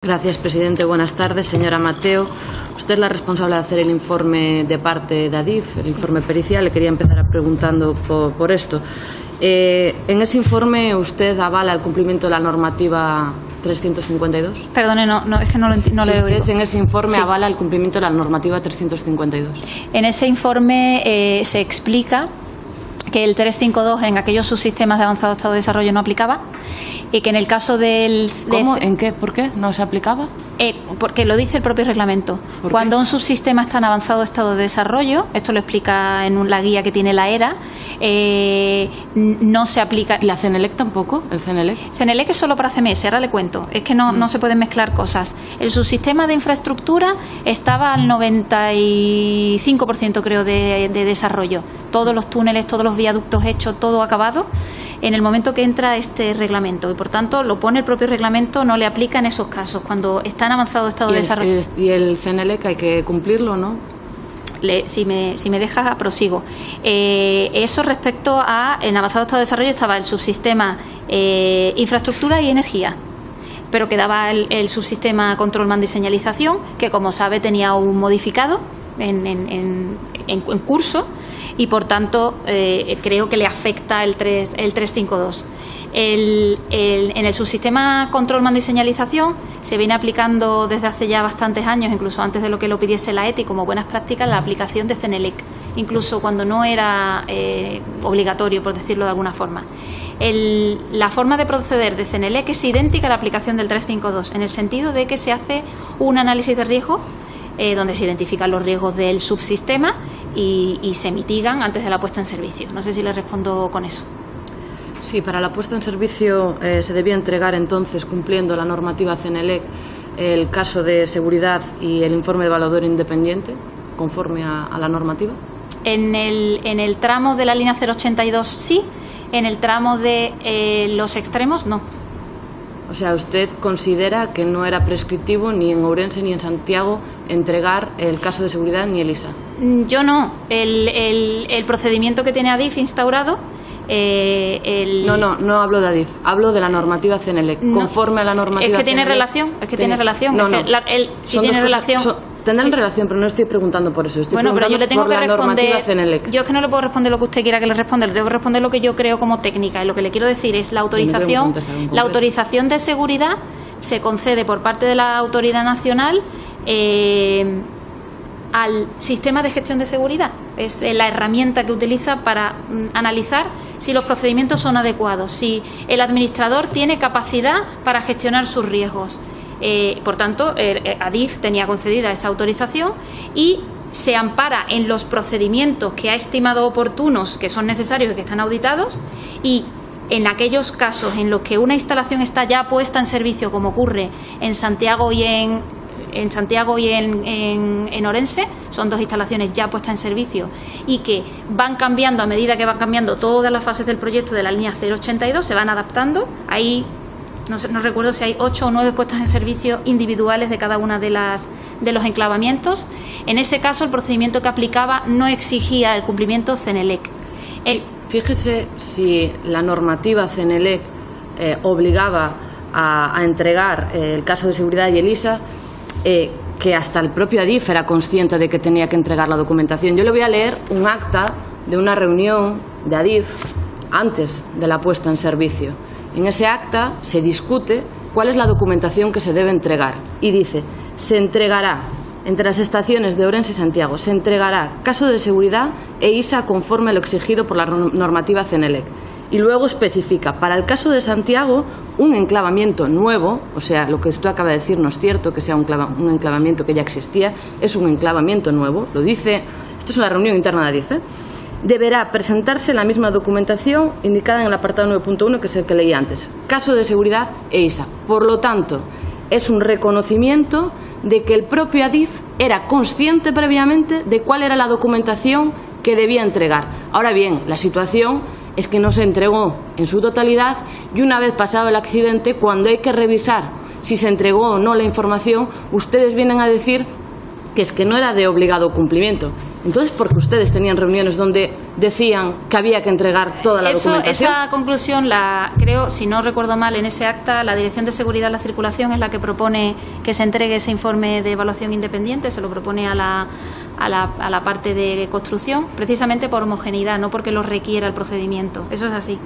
Gracias, presidente. Buenas tardes, señora Mateo. Usted es la responsable de hacer el informe de parte de Adif, el informe pericial. Le quería empezar preguntando por esto. En ese informe, ¿usted avala el cumplimiento de la normativa 352? Perdone, es que no lo entiendo. Si usted en ese informe avala el cumplimiento de la normativa 352. En ese informe se explica que el 352 en aquellos subsistemas de avanzado estado de desarrollo no aplicaba y que en el caso del... ¿Cómo? ¿En qué? ¿Por qué no se aplicaba? Porque lo dice el propio reglamento. Cuando un subsistema está en avanzado estado de desarrollo, esto lo explica en la guía que tiene la ERA, no se aplica. ¿Y la CNELEC tampoco? ¿El CNELEC? CNELEC es solo para CMS, ahora le cuento. Es que no se pueden mezclar cosas. El subsistema de infraestructura estaba al 95% creo de desarrollo. Todos los túneles, todos los viaductos hechos, todo acabado en el momento que entra este reglamento. Y por tanto, lo pone el propio reglamento, no le aplica en esos casos, cuando está en avanzado estado de desarrollo. ¿Y el CNELEC hay que cumplirlo, no? Si me deja, prosigo. Eso respecto a, en avanzado estado de desarrollo estaba el subsistema infraestructura y energía, pero quedaba el subsistema control, mando y señalización, que como sabe tenía un modificado en curso y por tanto creo que le afecta el 352. En el subsistema control, mando y señalización se viene aplicando desde hace ya bastantes años, incluso antes de lo que lo pidiese la ETI como buenas prácticas, la aplicación de CNELEC, incluso cuando no era obligatorio, por decirlo de alguna forma. La forma de proceder de CNELEC es idéntica a la aplicación del 352, en el sentido de que se hace un análisis de riesgo donde se identifican los riesgos del subsistema y se mitigan antes de la puesta en servicio. No sé si le respondo con eso. Sí, para la puesta en servicio se debía entregar entonces, cumpliendo la normativa CNELEC, el caso de seguridad y el informe de evaluador independiente, conforme a la normativa. En el tramo de la línea 082 sí, en el tramo de los extremos no. O sea, ¿usted considera que no era prescriptivo ni en Ourense ni en Santiago entregar el caso de seguridad ni el ISA? Yo no. El procedimiento que tiene Adif instaurado... No hablo de Adif, hablo de la normativa CNELEC, conforme a la normativa. Es que tiene relación, tiene relación. Sí tiene relación. Tendrán relación, pero no estoy preguntando por eso. Bueno, pero yo le tengo que responder. Yo es que no le puedo responder lo que usted quiera que le responda, le tengo que responder lo que yo creo como técnica. Y lo que le quiero decir es la autorización de seguridad se concede por parte de la autoridad nacional al sistema de gestión de seguridad. Es la herramienta que utiliza para analizar si los procedimientos son adecuados, si el administrador tiene capacidad para gestionar sus riesgos. Por tanto, Adif tenía concedida esa autorización y se ampara en los procedimientos que ha estimado oportunos, que son necesarios y que están auditados, y en aquellos casos en los que una instalación está ya puesta en servicio, como ocurre en Santiago y en Ourense, son dos instalaciones ya puestas en servicio y que van cambiando a medida que van cambiando todas las fases del proyecto de la línea 082, se van adaptando. Ahí no recuerdo si hay 8 o 9 puestas en servicio individuales de cada una de los enclavamientos. En ese caso, el procedimiento que aplicaba no exigía el cumplimiento CNELEC. Fíjese si la normativa CNELEC obligaba a entregar el caso de seguridad y el ISA, que hasta el propio Adif era consciente de que tenía que entregar la documentación. Yo le voy a leer un acta de una reunión de Adif antes de la puesta en servicio. En ese acta se discute cuál es la documentación que se debe entregar y dice: se entregará entre las estaciones de Ourense y Santiago, se entregará caso de seguridad e ISA conforme a lo exigido por la normativa CNELEC. Y luego especifica, para el caso de Santiago, un enclavamiento nuevo, o sea, lo que usted acaba de decir no es cierto que sea un enclavamiento que ya existía, es un enclavamiento nuevo, lo dice, esto es una reunión interna de Adif, deberá presentarse la misma documentación indicada en el apartado 9.1, que es el que leí antes, caso de seguridad e ISA. Por lo tanto, es un reconocimiento de que el propio Adif era consciente previamente de cuál era la documentación que debía entregar. Ahora bien, la situación es que no se entregó en su totalidad y una vez pasado el accidente, cuando hay que revisar si se entregó o no la información, ustedes vienen a decir que es que no era de obligado cumplimiento. Entonces, ¿por qué ustedes tenían reuniones donde decían que había que entregar toda la documentación? Esa conclusión la creo, si no recuerdo mal, en ese acta la Dirección de Seguridad de la Circulación es la que propone que se entregue ese informe de evaluación independiente, se lo propone a la parte de construcción, precisamente por homogeneidad, no porque lo requiera el procedimiento. Eso es así.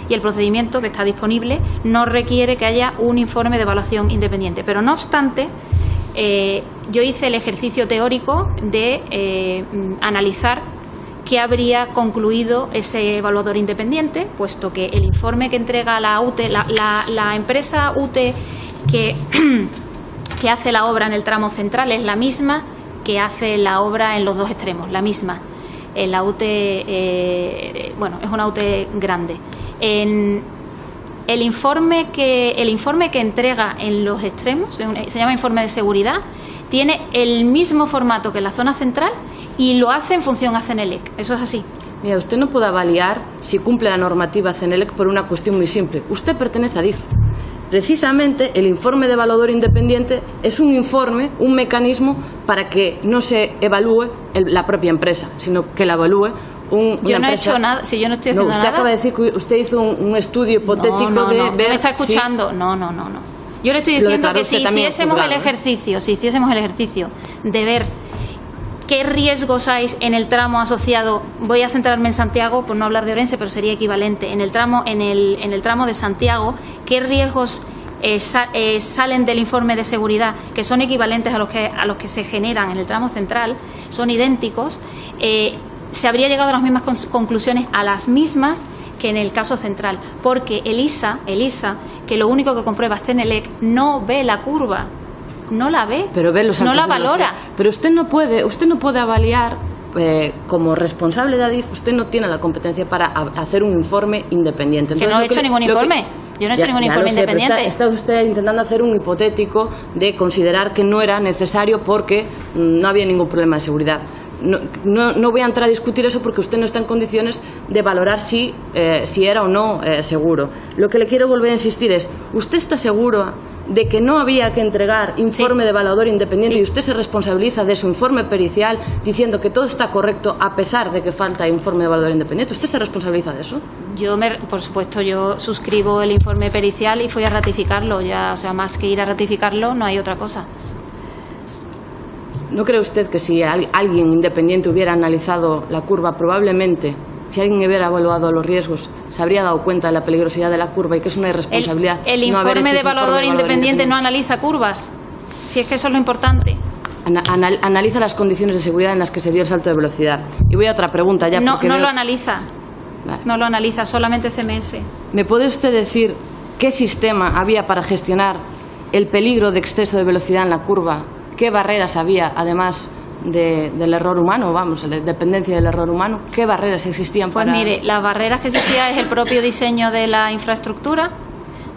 Y el procedimiento que está disponible no requiere que haya un informe de evaluación independiente. Pero no obstante, yo hice el ejercicio teórico de analizar qué habría concluido ese evaluador independiente, puesto que el informe que entrega la UTE, la empresa UTE que hace la obra en el tramo central es la misma que hace la obra en los dos extremos, la misma. La UTE, es una UTE grande. El informe que entrega en los extremos, se llama informe de seguridad, tiene el mismo formato que la zona central y lo hace en función a CENELEC. Eso es así. Mira, usted no puede avaliar si cumple la normativa CENELEC por una cuestión muy simple. Usted pertenece a DIF. Precisamente el informe de evaluador independiente es un informe, un mecanismo para que no se evalúe la propia empresa, sino que la evalúe yo no he hecho nada, si yo no estoy haciendo nada. Usted acaba de decir que usted hizo un estudio hipotético de ver. ¿Me está escuchando? No. Yo le estoy diciendo que si hiciésemos el ejercicio de ver qué riesgos hay en el tramo asociado, voy a centrarme en Santiago, por no hablar de Orense, pero sería equivalente, en el tramo de Santiago, qué riesgos salen del informe de seguridad, que son equivalentes a los que se generan en el tramo central, son idénticos, se habría llegado a las mismas conclusiones, a las mismas que en el caso central, porque el ISA, que lo único que comprueba es CENELEC, no ve la curva, no la ve, pero ve los no la valora. Pero usted no puede avaliar, como responsable de ADIF, usted no tiene la competencia para hacer un informe independiente. Entonces, que no he hecho ningún informe. Yo no he hecho ningún informe independiente. Está usted intentando hacer un hipotético de considerar que no era necesario porque no había ningún problema de seguridad. No voy a entrar a discutir eso porque usted no está en condiciones de valorar si era o no seguro. Lo que le quiero volver a insistir es, ¿usted está seguro de que no había que entregar informe de evaluador independiente y usted se responsabiliza de su informe pericial diciendo que todo está correcto a pesar de que falta informe de evaluador independiente? ¿Usted se responsabiliza de eso? Por supuesto, yo suscribo el informe pericial y fui a ratificarlo. Más que ir a ratificarlo, no hay otra cosa. ¿No cree usted que si alguien independiente hubiera analizado la curva, probablemente, si alguien hubiera evaluado los riesgos, se habría dado cuenta de la peligrosidad de la curva y que es una irresponsabilidad? El informe de evaluador independiente no analiza curvas, si es que eso es lo importante. Analiza las condiciones de seguridad en las que se dio el salto de velocidad. Y voy a otra pregunta ya. No lo analiza. Vale. No lo analiza, solamente CMS. ¿Me puede usted decir qué sistema había para gestionar el peligro de exceso de velocidad en la curva? ¿Qué barreras había, además del error humano, la dependencia del error humano? ¿Qué barreras existían para...? Pues mire, las barreras que existían es el propio diseño de la infraestructura,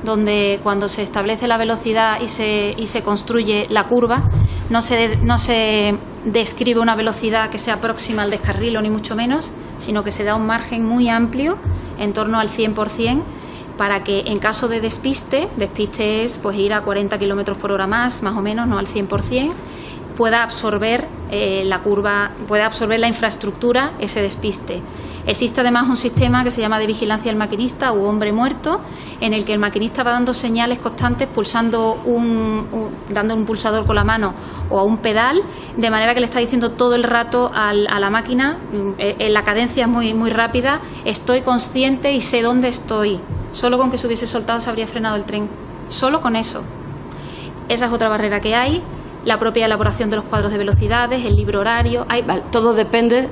donde cuando se establece la velocidad y se construye la curva, no se describe una velocidad que sea próxima al descarrilo, ni mucho menos, sino que se da un margen muy amplio, en torno al 100%, para que en caso de despiste es pues ir a 40 km por hora más o menos, no al 100%, pueda absorber la curva, pueda absorber la infraestructura ese despiste. Existe además un sistema que se llama de vigilancia del maquinista u hombre muerto, en el que el maquinista va dando señales constantes, dando un pulsador con la mano o a un pedal, de manera que le está diciendo todo el rato a la máquina, la cadencia es muy rápida, estoy consciente y sé dónde estoy. Solo con que se hubiese soltado se habría frenado el tren. Solo con eso. Esa es otra barrera que hay. La propia elaboración de los cuadros de velocidades, el libro horario. Todo depende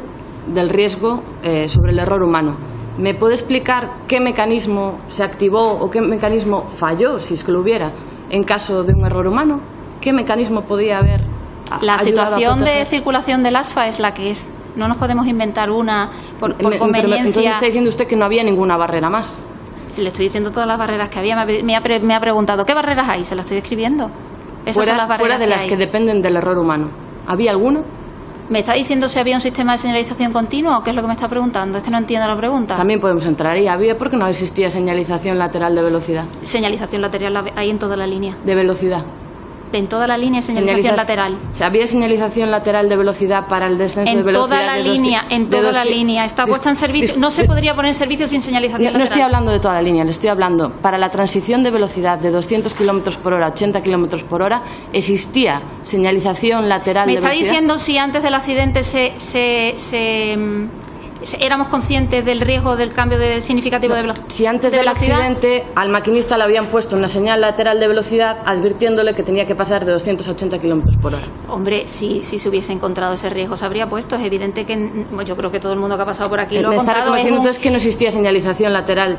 del riesgo sobre el error humano. ¿Me puede explicar qué mecanismo se activó o qué mecanismo falló, si es que lo hubiera, en caso de un error humano? ¿Qué mecanismo podía haber ayudado? La situación de circulación del ASFA es la que es. No nos podemos inventar una por conveniencia. Entonces está diciendo usted que no había ninguna barrera más. Si le estoy diciendo todas las barreras que había, me ha preguntado, ¿qué barreras hay? Se las estoy describiendo. Esas son las barreras fuera de las que dependen del error humano. ¿Había alguno? ¿Me está diciendo si había un sistema de señalización continua o qué es lo que me está preguntando? Es que no entiendo la pregunta. También podemos entrar ahí. ¿Había porque no existía señalización lateral de velocidad? Señalización lateral hay en toda la línea. ¿De velocidad? En toda la línea hay señalización lateral. O sea, ¿había señalización lateral de velocidad para el descenso de velocidad? En toda la línea. Está puesta en servicio. No se podría poner en servicio sin señalización lateral. No estoy hablando de toda la línea, le estoy hablando para la transición de velocidad de 200 km por hora a 80 km por hora, ¿existía señalización lateral de velocidad? ¿Me está diciendo si antes del accidente éramos conscientes del riesgo del cambio significativo de velocidad? Si antes del accidente al maquinista le habían puesto una señal lateral de velocidad advirtiéndole que tenía que pasar de 280 km por hora. Hombre, si se hubiese encontrado ese riesgo se habría puesto. Es evidente que yo creo que todo el mundo que ha pasado por aquí lo ha contado. ¿Me está reconociendo entonces que no existía señalización lateral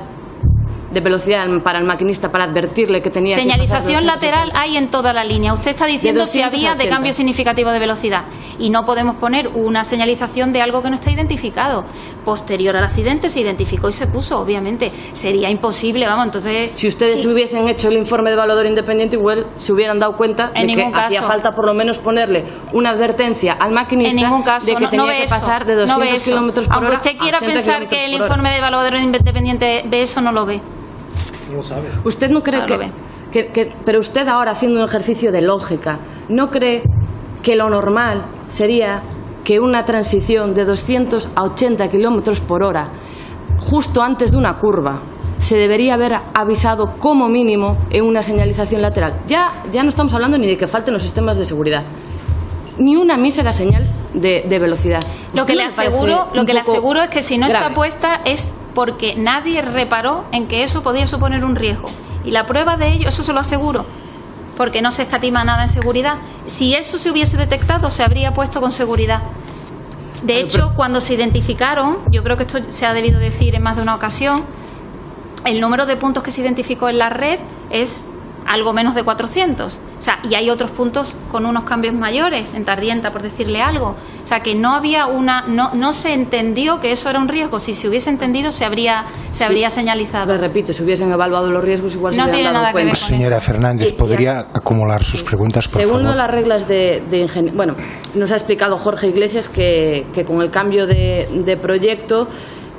de velocidad para el maquinista para advertirle que tenía que pasar de 280? Señalización lateral hay en toda la línea. Usted está diciendo si había de cambio significativo de velocidad, y no podemos poner una señalización de algo que no está identificado. Posterior al accidente se identificó y se puso, obviamente. Sería imposible, vamos, entonces... Si ustedes hubiesen hecho el informe de evaluador independiente, igual se hubieran dado cuenta de que hacía falta por lo menos ponerle una advertencia al maquinista de que tenía que pasar de 200 km por hora. Aunque usted quiera pensar que el informe de evaluador independiente ve eso, no lo ve. No lo sabe. ¿Usted no cree pero usted ahora, haciendo un ejercicio de lógica, no cree que lo normal sería que una transición de 200 a 80 km por hora, justo antes de una curva, se debería haber avisado como mínimo en una señalización lateral? Ya no estamos hablando ni de que falten los sistemas de seguridad, ni una mísera señal de velocidad. Lo que le aseguro es que si no está puesta es porque nadie reparó en que eso podía suponer un riesgo. Y la prueba de ello, eso se lo aseguro, porque no se escatima nada en seguridad. Si eso se hubiese detectado, se habría puesto con seguridad. De hecho, cuando se identificaron, yo creo que esto se ha debido decir en más de una ocasión, el número de puntos que se identificó en la red es algo menos de 400. O sea, y hay otros puntos con unos cambios mayores, en Tardienta, por decirle algo. O sea, que no había no se entendió que eso era un riesgo. Si se hubiese entendido, se habría señalizado. Pero repito, si hubiesen evaluado los riesgos, igual se hubieran dado cuenta. Señora Fernández, ¿podría acumular sus preguntas, por favor? Según las reglas de ingeniería, bueno, nos ha explicado Jorge Iglesias que con el cambio de proyecto,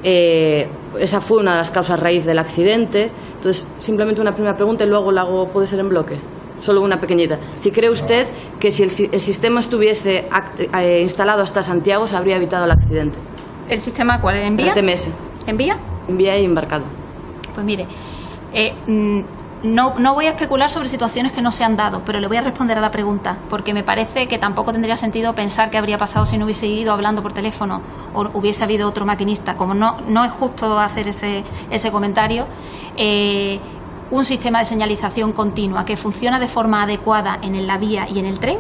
esa fue una de las causas raíz del accidente. Entonces, simplemente una primera pregunta y luego la hago, puede ser en bloque. Solo una pequeñita. Si cree usted que si el sistema estuviese instalado hasta Santiago, se habría evitado el accidente. ¿El sistema cuál? ¿En vía? RTMS. ¿En vía? En vía y embarcado. Pues mire, no voy a especular sobre situaciones que no se han dado, pero le voy a responder a la pregunta, porque me parece que tampoco tendría sentido pensar qué habría pasado si no hubiese ido hablando por teléfono o hubiese habido otro maquinista. Como no es justo hacer ese comentario, un sistema de señalización continua que funciona de forma adecuada en la vía y en el tren,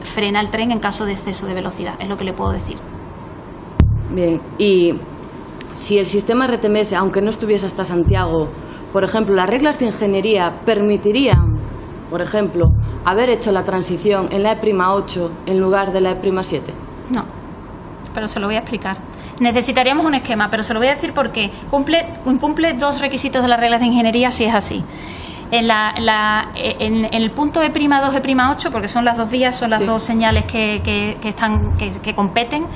frena el tren en caso de exceso de velocidad, es lo que le puedo decir. Bien, y si el sistema RTMS, aunque no estuviese hasta Santiago, por ejemplo, las reglas de ingeniería permitirían, por ejemplo, haber hecho la transición en la E'8 en lugar de la E'7. No, pero se lo voy a explicar. Necesitaríamos un esquema, pero se lo voy a decir porque incumple dos requisitos de las reglas de ingeniería si es así. En el punto E'2, E'8, porque son las dos vías, son las dos señales que competen,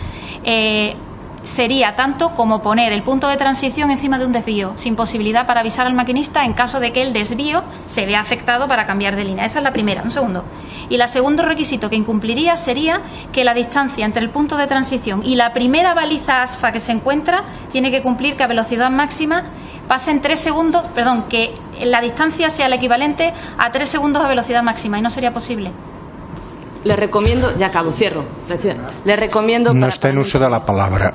sería tanto como poner el punto de transición encima de un desvío, sin posibilidad para avisar al maquinista en caso de que el desvío se vea afectado para cambiar de línea. Esa es la primera. Un segundo. Y el segundo requisito que incumpliría sería que la distancia entre el punto de transición y la primera baliza ASFA que se encuentra tiene que cumplir que a velocidad máxima pasen 3 segundos, que la distancia sea el equivalente a 3 segundos a velocidad máxima, y no sería posible. Le recomiendo, ya acabo, cierro. Le recomiendo. No está en uso de la palabra.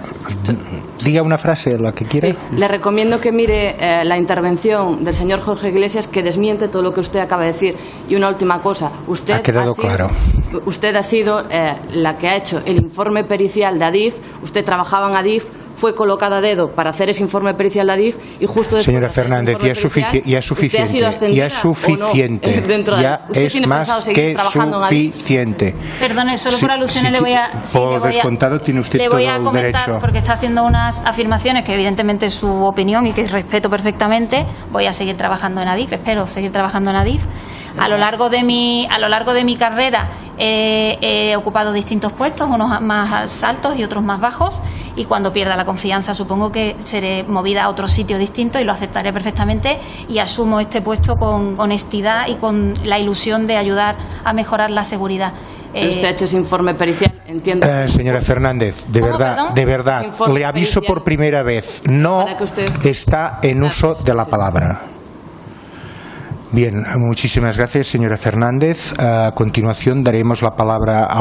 Diga una frase, la que quiera. Le recomiendo que mire la intervención del señor Jorge Iglesias, que desmiente todo lo que usted acaba de decir. Y una última cosa. Ha quedado claro. Usted ha sido la que ha hecho el informe pericial de ADIF. Usted trabajaba en ADIF. Fue colocada a dedo para hacer ese informe pericial de ADIF y justo después. Señora Fernández, ya es suficiente. Ya es más que suficiente. Perdone, solo por alusiones le voy a. Por descontado tiene usted todo el derecho. Le voy a comentar porque está haciendo unas afirmaciones que evidentemente es su opinión y que respeto perfectamente. Voy a seguir trabajando en ADIF, espero seguir trabajando en ADIF. A lo largo de mi carrera he ocupado distintos puestos, unos más altos y otros más bajos, y cuando pierda la confianza supongo que seré movida a otro sitio distinto y lo aceptaré perfectamente, y asumo este puesto con honestidad y con la ilusión de ayudar a mejorar la seguridad. Usted ha hecho ese informe pericial, entiendo. Señora Fernández, de verdad, le aviso por primera vez, no está en uso de la palabra. Bien, muchísimas gracias, señora Fernández. A continuación daremos la palabra a